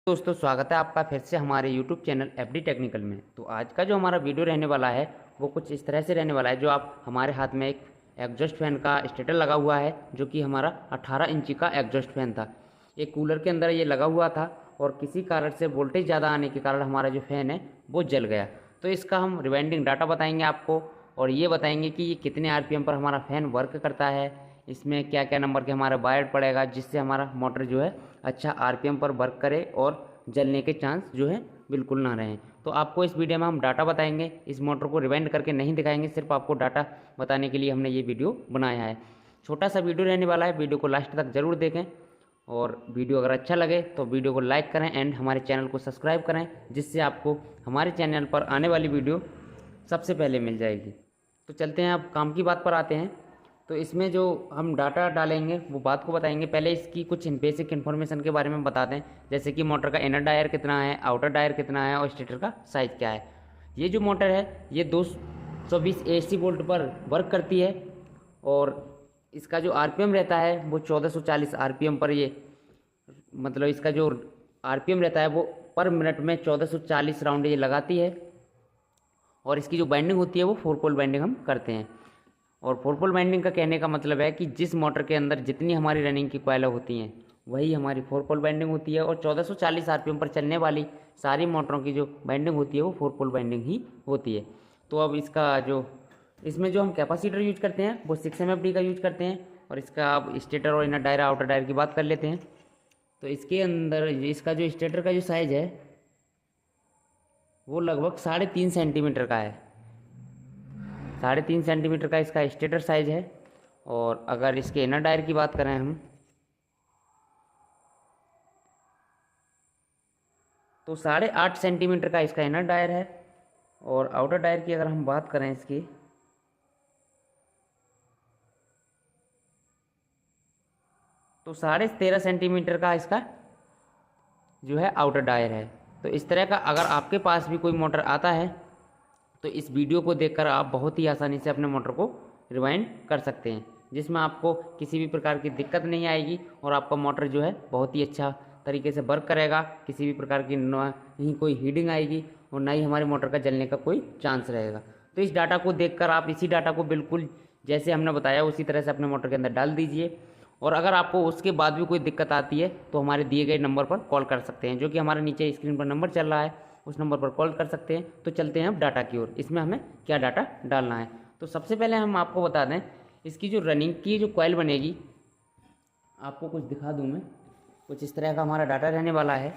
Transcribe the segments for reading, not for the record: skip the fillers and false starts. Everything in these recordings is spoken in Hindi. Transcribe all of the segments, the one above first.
दोस्तों स्वागत है आपका फिर से हमारे YouTube चैनल एफडी टेक्निकल में। तो आज का जो हमारा वीडियो रहने वाला है वो कुछ इस तरह से रहने वाला है। जो आप हमारे हाथ में एक एग्जॉस्ट फैन का स्टेटर लगा हुआ है, जो कि हमारा 18 इंची का एग्जॉस्ट फैन था। एक कूलर के अंदर ये लगा हुआ था और किसी कारण से वोल्टेज ज़्यादा आने के कारण हमारा जो फ़ैन है वो जल गया। तो इसका हम रिवाइंडिंग डाटा बताएंगे आपको और ये बताएंगे कि ये कितने RPM पर हमारा फ़ैन वर्क करता है, इसमें क्या क्या नंबर के हमारा वायर पड़ेगा जिससे हमारा मोटर जो है अच्छा RPM पर वर्क करे और जलने के चांस जो है बिल्कुल ना रहें। तो आपको इस वीडियो में हम डाटा बताएंगे, इस मोटर को रिवाइंड करके नहीं दिखाएंगे, सिर्फ आपको डाटा बताने के लिए हमने ये वीडियो बनाया है। छोटा सा वीडियो रहने वाला है, वीडियो को लास्ट तक ज़रूर देखें और वीडियो अगर अच्छा लगे तो वीडियो को लाइक करें एंड हमारे चैनल को सब्सक्राइब करें, जिससे आपको हमारे चैनल पर आने वाली वीडियो सबसे पहले मिल जाएगी। तो चलते हैं, अब काम की बात पर आते हैं। तो इसमें जो हम डाटा डालेंगे वो बात को बताएंगे। पहले इसकी कुछ बेसिक इन्फॉर्मेशन के बारे में बताते हैं, जैसे कि मोटर का इनर डायर कितना है, आउटर डायर कितना है और स्टेटर का साइज़ क्या है। ये जो मोटर है ये 220 AC वोल्ट पर वर्क करती है और इसका जो RPM रहता है वो 1440 RPM पर, ये मतलब इसका जो RPM रहता है वो पर मिनट में 1440 राउंड ये लगाती है। और इसकी जो बाइंडिंग होती है वो 4 पोल बाइंडिंग हम करते हैं। और 4 पोल बाइंडिंग का कहने का मतलब है कि जिस मोटर के अंदर जितनी हमारी रनिंग की कॉइल होती हैं वही हमारी 4 पोल बाइंडिंग होती है। और 1440 RPM पर चलने वाली सारी मोटरों की जो बाइंडिंग होती है वो 4 पोल बाइंडिंग ही होती है। तो अब इसका जो इसमें जो हम कैपेसिटर यूज करते हैं वो 6 MFD का यूज करते हैं। और इसका अब स्टेटर और इनर डायर आउटर डायर की बात कर लेते हैं। तो इसके अंदर इसका जो स्टेटर का जो साइज़ है वो लगभग 3.5 सेंटीमीटर का है। 3.5 सेंटीमीटर का इसका स्टेटर साइज है। और अगर इसके इनर डायर की बात करें हम तो 8.5 सेंटीमीटर का इसका इनर डायर है। और आउटर डायर की अगर हम बात करें इसकी तो 13.5 सेंटीमीटर का इसका जो है आउटर डायर है। तो इस तरह का अगर आपके पास भी कोई मोटर आता है तो इस वीडियो को देखकर आप बहुत ही आसानी से अपने मोटर को रिवाइंड कर सकते हैं, जिसमें आपको किसी भी प्रकार की दिक्कत नहीं आएगी और आपका मोटर जो है बहुत ही अच्छा तरीके से वर्क करेगा। किसी भी प्रकार की ना ही कोई हीटिंग आएगी और ना ही हमारे मोटर का जलने का कोई चांस रहेगा। तो इस डाटा को देखकर आप इसी डाटा को बिल्कुल जैसे हमने बताया उसी तरह से अपने मोटर के अंदर डाल दीजिए। और अगर आपको उसके बाद भी कोई दिक्कत आती है तो हमारे दिए गए नंबर पर कॉल कर सकते हैं, जो कि हमारे नीचे स्क्रीन पर नंबर चल रहा है, उस नंबर पर कॉल कर सकते हैं। तो चलते हैं अब डाटा की ओर, इसमें हमें क्या डाटा डालना है। तो सबसे पहले हम आपको बता दें इसकी जो रनिंग की जो कॉइल बनेगी, आपको कुछ दिखा दूं मैं। कुछ इस तरह का हमारा डाटा रहने वाला है।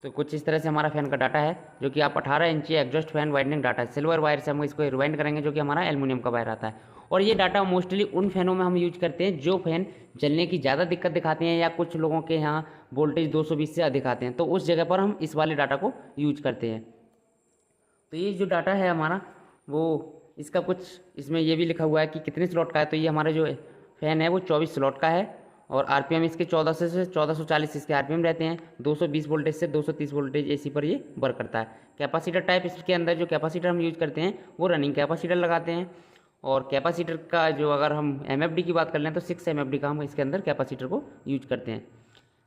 तो कुछ इस तरह से हमारा फ़ैन का डाटा है, जो कि आप 18 इंची एग्जॉस्ट फैन वाइडनिंग डाटा है। सिल्वर वायर से हम इसको रिवाइंड करेंगे, जो कि हमारा एल्युमिनियम का वायर आता है। और ये डाटा मोस्टली उन फैनों में हम यूज करते हैं जो फैन जलने की ज़्यादा दिक्कत दिखाते हैं या कुछ लोगों के यहाँ वोल्टेज 220 से अधिक आते हैं, तो उस जगह पर हम इस वाले डाटा को यूज करते हैं। तो ये जो डाटा है हमारा वो इसका कुछ इसमें ये भी लिखा हुआ है कि कितने स्लॉट का है। तो ये हमारा जो फ़ैन है वो 24 स्लॉट का है और RPM इसके 1400 से 1440 इसके RPM रहते हैं। 220 वोल्टेज से 230 वोल्टेज AC पर ये वर्क करता है। कैपेसिटर टाइप इसके अंदर जो कैपेसिटर हम यूज़ करते हैं वो रनिंग कैपेसिटर लगाते हैं। और कैपेसिटर का जो अगर हम MFD की बात कर लें तो 6 MFD का हम इसके अंदर कैपेसिटर को यूज करते हैं।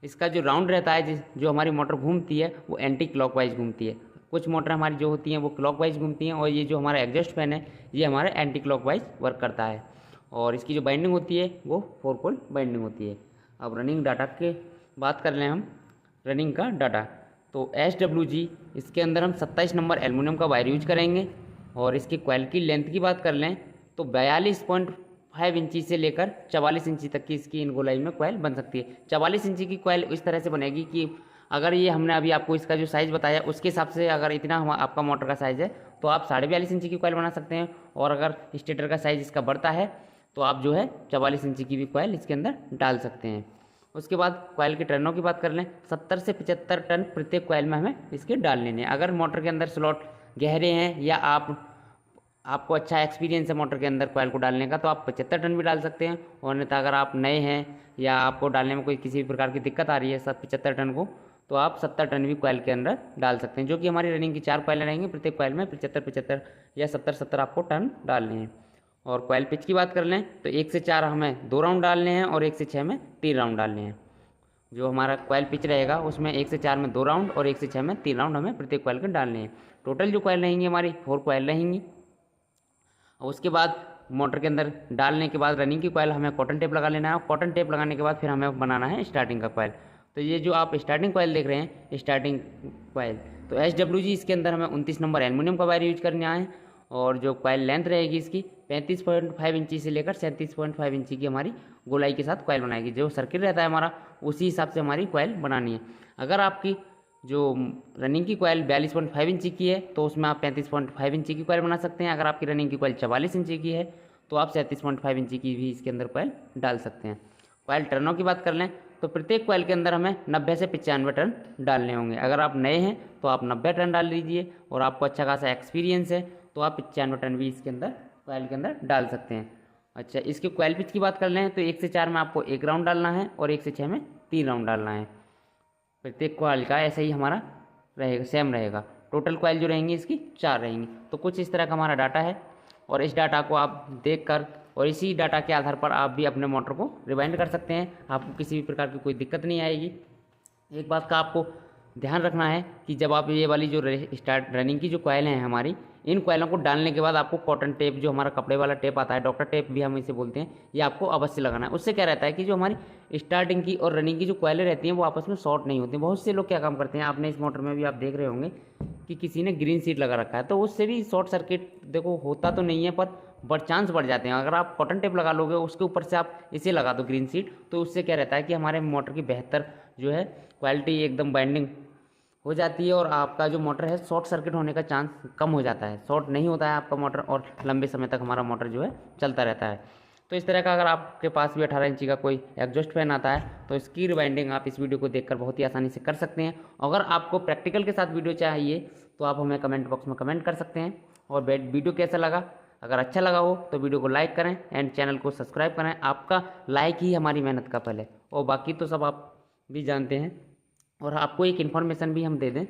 इसका जो राउंड रहता है जो हमारी मोटर घूमती है वो एंटी क्लॉकवाइज घूमती है। कुछ मोटर हमारी जो होती हैं वो क्लॉकवाइज घूमती हैं और ये जो हमारा एग्जॉस्ट फैन है ये हमारा एंटी क्लॉकवाइज वर्क करता है। और इसकी जो बाइंडिंग होती है वो 4 पोल बाइंडिंग होती है। अब रनिंग डाटा के बात कर लें हम, रनिंग का डाटा तो SWG इसके अंदर हम 27 नंबर एल्युमिनियम का वायर यूज करेंगे। और इसकी कॉइल की लेंथ की बात कर लें तो 42.5 इंची से लेकर 44 इंची तक की इसकी इन गोलाई में कॉइल बन सकती है। 44 इंची की कॉइल इस तरह से बनेगी कि अगर ये हमने अभी आपको इसका जो साइज़ बताया उसके हिसाब से अगर इतना आपका मोटर का साइज़ है तो आप 42.5 इंची की कॉइल बना सकते हैं। और अगर स्टेटर का साइज़ इसका बढ़ता है तो आप जो है 44 इंची की भी कॉइल इसके अंदर डाल सकते हैं। उसके बाद कॉइल के टर्नों की बात कर लें, 70 से 75 टर्न प्रत्येक कॉइल में हमें इसके डाल लेने हैं। अगर मोटर के अंदर स्लॉट गहरे हैं या आपको अच्छा एक्सपीरियंस है मोटर के अंदर कॉइल को डालने का तो आप 75 टन भी डाल सकते हैं। और नहीं तो अगर आप नए हैं या आपको डालने में कोई किसी भी प्रकार की दिक्कत आ रही है 75 टन को, तो आप 70 टन भी कॉइल के अंदर डाल सकते हैं, जो कि हमारी रनिंग की 4 कॉइलें रहेंगी। प्रत्येक कॉइल में 75 या 70 आपको टन डालने हैं। और कॉइल पिच की बात कर लें तो 1 से 4 हमें 2 राउंड डालने हैं और 1 से 6 में 3 राउंड डालने हैं। जो हमारा कॉइल पिच रहेगा उसमें 1 से 4 में 2 राउंड और 1 से 6 में 3 राउंड हमें प्रत्येक कॉइल के डालने हैं। टोटल जो कॉइल रहेंगी हमारी 4 कॉइल रहेंगी। और उसके बाद मोटर के अंदर डालने के बाद रनिंग की कॉइल हमें कॉटन टेप लगा लेना है, और कॉटन टेप लगाने के बाद फिर हमें बनाना है स्टार्टिंग का कॉइल। तो ये जो आप स्टार्टिंग कॉइल देख रहे हैं स्टार्टिंग कॉइल, तो SWG इसके अंदर हमें 29 नंबर एल्युमिनियम का वायर यूज करना है। और जो कॉइल लेंथ रहेगी इसकी 35.5 इंची से लेकर 37.5 इंची की हमारी गोलाई के साथ कॉइल बनाएगी। जो सर्किल रहता है हमारा उसी हिसाब से हमारी कॉइल बनानी है। अगर आपकी जो रनिंग की कॉइल 42.5 इंची की है तो उसमें आप 35.5 इंची की कॉइल बना सकते हैं। अगर आपकी रनिंग की कॉइल 44 इंची की है तो आप 37.5 इंची की भी इसके अंदर कॉइल डाल सकते हैं। कॉइल टर्नों की बात कर लें तो प्रत्येक कॉइल के अंदर हमें 90 से 95 टर्न डालने होंगे। अगर आप नए हैं तो आप 90 टर्न डाल लीजिए, और आपको अच्छा खासा एक्सपीरियंस है तो आप 95 टर्न भी इसके अंदर कॉइल के अंदर डाल सकते हैं। अच्छा, इसके कॉइल पिच की बात कर लें तो 1 से 4 में आपको 1 राउंड डालना है और 1 से 6 में 3 राउंड डालना है। प्रत्येक कॉइल का ऐसा ही हमारा रहेगा, सेम रहेगा। टोटल कॉइल जो रहेंगी इसकी 4 रहेंगी। तो कुछ इस तरह का हमारा डाटा है, और इस डाटा को आप देखकर और इसी डाटा के आधार पर आप भी अपने मोटर को रिवाइंड कर सकते हैं। आपको किसी भी प्रकार की कोई दिक्कत नहीं आएगी। एक बात का आपको ध्यान रखना है कि जब आप ये वाली जो स्टार्ट रनिंग की जो कॉइलें हैं हमारी, इन कॉइलों को डालने के बाद आपको कॉटन टेप, जो हमारा कपड़े वाला टेप आता है, डॉक्टर टेप भी हम इसे बोलते हैं, ये आपको अवश्य लगाना है। उससे क्या रहता है कि जो हमारी स्टार्टिंग की और रनिंग की जो कॉइलें रहती हैं वो आपस में शॉर्ट नहीं होती। बहुत से लोग क्या काम करते हैं, आपने इस मोटर में भी आप देख रहे होंगे कि किसी ने ग्रीन सीट लगा रखा है, तो उससे भी शॉर्ट सर्किट देखो होता तो नहीं है पर चांस बढ़ जाते हैं। अगर आप कॉटन टेप लगा लोगे उसके ऊपर से आप इसे लगा दो ग्रीन सीट, तो उससे क्या रहता है कि हमारे मोटर की बेहतर जो है क्वालिटी एकदम बाइंडिंग हो जाती है, और आपका जो मोटर है शॉर्ट सर्किट होने का चांस कम हो जाता है। शॉर्ट नहीं होता है आपका मोटर, और लंबे समय तक हमारा मोटर जो है चलता रहता है। तो इस तरह का अगर आपके पास भी 18 इंची का कोई एग्जॉस्ट फैन आता है तो इसकी रिवाइंडिंग आप इस वीडियो को देखकर बहुत ही आसानी से कर सकते हैं। अगर आपको प्रैक्टिकल के साथ वीडियो चाहिए तो आप हमें कमेंट बॉक्स में कमेंट कर सकते हैं। और वीडियो कैसा लगा, अगर अच्छा लगा हो तो वीडियो को लाइक करें एंड चैनल को सब्सक्राइब करें। आपका लाइक ही हमारी मेहनत का फल है, और बाकी तो सब आप भी जानते हैं। और आपको एक इन्फॉर्मेशन भी हम दे दें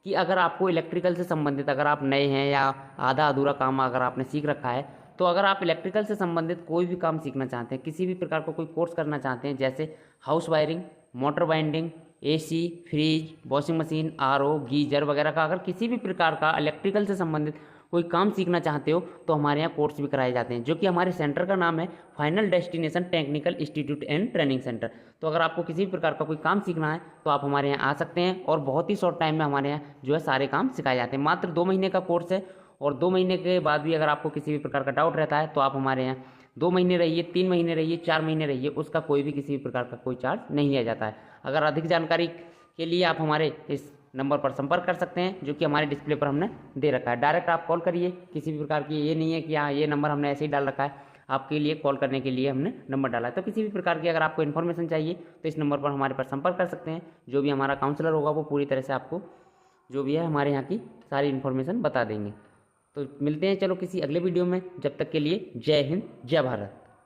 कि अगर आपको इलेक्ट्रिकल से संबंधित, अगर आप नए हैं या आधा अधूरा काम अगर आपने सीख रखा है, तो अगर आप इलेक्ट्रिकल से संबंधित कोई भी काम सीखना चाहते हैं, किसी भी प्रकार का कोई कोर्स करना चाहते हैं, जैसे house wiring, motor binding, AC, fridge, washing machine, RO, geyser वगैरह का, अगर किसी भी प्रकार का इलेक्ट्रिकल से संबंधित कोई काम सीखना चाहते हो तो हमारे यहाँ कोर्स भी कराए जाते हैं, जो कि हमारे सेंटर का नाम है final destination technical institute and training centre. तो अगर आपको किसी भी प्रकार का कोई काम सीखना है तो आप हमारे यहाँ आ सकते हैं, और बहुत ही शॉर्ट टाइम में हमारे यहाँ जो है सारे काम सिखाए जाते हैं। मात्र 2 महीने का कोर्स है, और 2 महीने के बाद भी अगर आपको किसी भी प्रकार का डाउट रहता है तो आप हमारे यहाँ 2 महीने रहिए, 3 महीने रहिए, 4 महीने रहिए, उसका कोई भी किसी भी प्रकार का कोई चार्ज नहीं लिया जाता है। अगर अधिक जानकारी के लिए आप हमारे इस नंबर पर संपर्क कर सकते हैं, जो कि हमारे डिस्प्ले पर हमने दे रखा है। डायरेक्ट आप कॉल करिए, किसी भी प्रकार की ये नहीं है कि हाँ ये नंबर हमने ऐसे ही डाल रखा है, आपके लिए कॉल करने के लिए हमने नंबर डाला है। तो किसी भी प्रकार की अगर आपको इन्फॉर्मेशन चाहिए तो इस नंबर पर हमारे पर संपर्क कर सकते हैं। जो भी हमारा काउंसलर होगा वो पूरी तरह से आपको जो भी है हमारे यहाँ की सारी इन्फॉर्मेशन बता देंगे। तो मिलते हैं चलो किसी अगले वीडियो में, जब तक के लिए जय हिंद, जय भारत।